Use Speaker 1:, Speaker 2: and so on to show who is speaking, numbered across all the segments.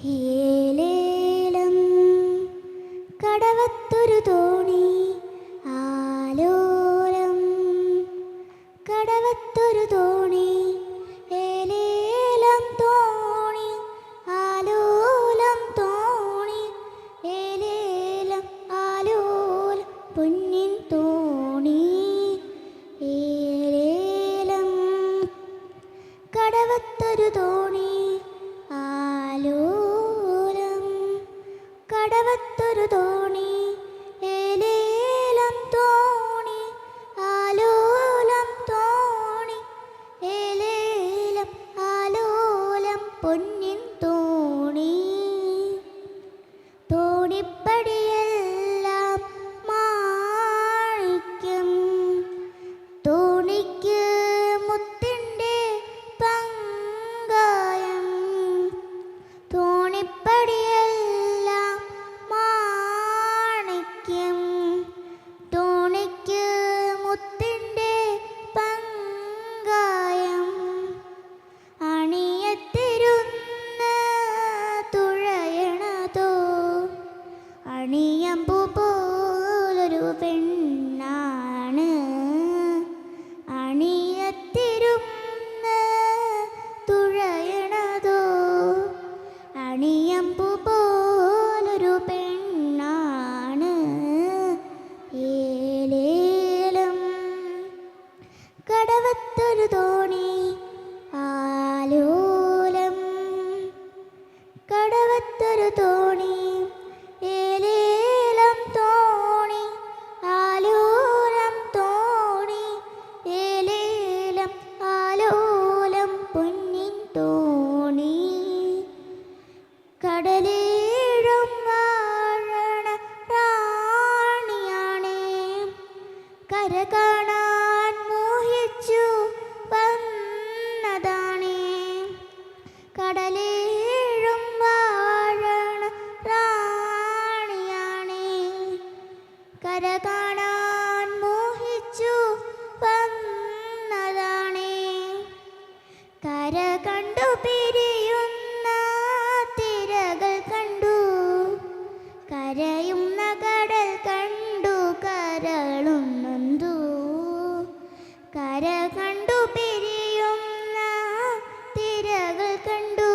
Speaker 1: ഏലേലം കടവത്തൊരു തോണി ആലോലം കടവത്തൊരു തോണി ഏലേലം തോണി ആലോലം തോണി ഏലേലം ആലോലം പൊന്നിൻ തോണി ഏലേലം കടവത്തൊരു തോണി ആലോലം കടവത്തൊരു തോണി ഏലേലം തോണി ആലോലം തോണി ഏലേലം ആലോലം പൊന്നിൻ തോണി തോണിപ്പടിയെല്ലാം മാണിക്യം തോണിക്ക് മുത്തിൻ്റെ പങ്കായം തോണിപ്പടിയെല്ലാം മാണിക്യം തോണിക്ക് മുത്തിൻ്റെ പങ്കായം അണിയത്തിരുന്ന് തുഴയണതോ അണിയമ്പു പോലൊരു പെണ്ണാണ് അണിയത്തിരുന്ന് തുഴയണതോ അണിയമ്പു പോലൊരു പെണ്ണാണ് ഏലേലം കടവത്തൊരു തോണി ആലോലം കടവത്തൊരു തോണി ഏലേലം തോണി ആലോലം തോണി ഏലേലം ആലോലം പൊന്നിൻ തോണി കടലേഴും വാഴണ റാണിയാണേ കര കാണാൻ മോഹിച്ചു വന്നതാണേ കടലേഴും വാഴണ റാണിയാണേ കര കാണാൻ മോഹിച്ചു വന്നതാണേ കര കണ്ടു പിരിയുന്ന തിരകൾ കണ്ടു കരയുന്ന കടൽ കണ്ടു കരളും നൊന്തു കര കണ്ടു പിരിയുന്ന തിരകൾ കണ്ടു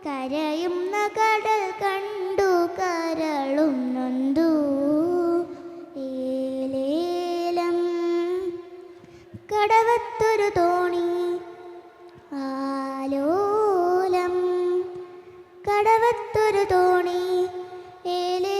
Speaker 1: കരയുന്ന കടൽ കണ്ടു കരളും നൊന്തു ഏലേലം കടവത്തൊരു തോണി ആലോലം കടവത്തൊരു തോണി ഏലേ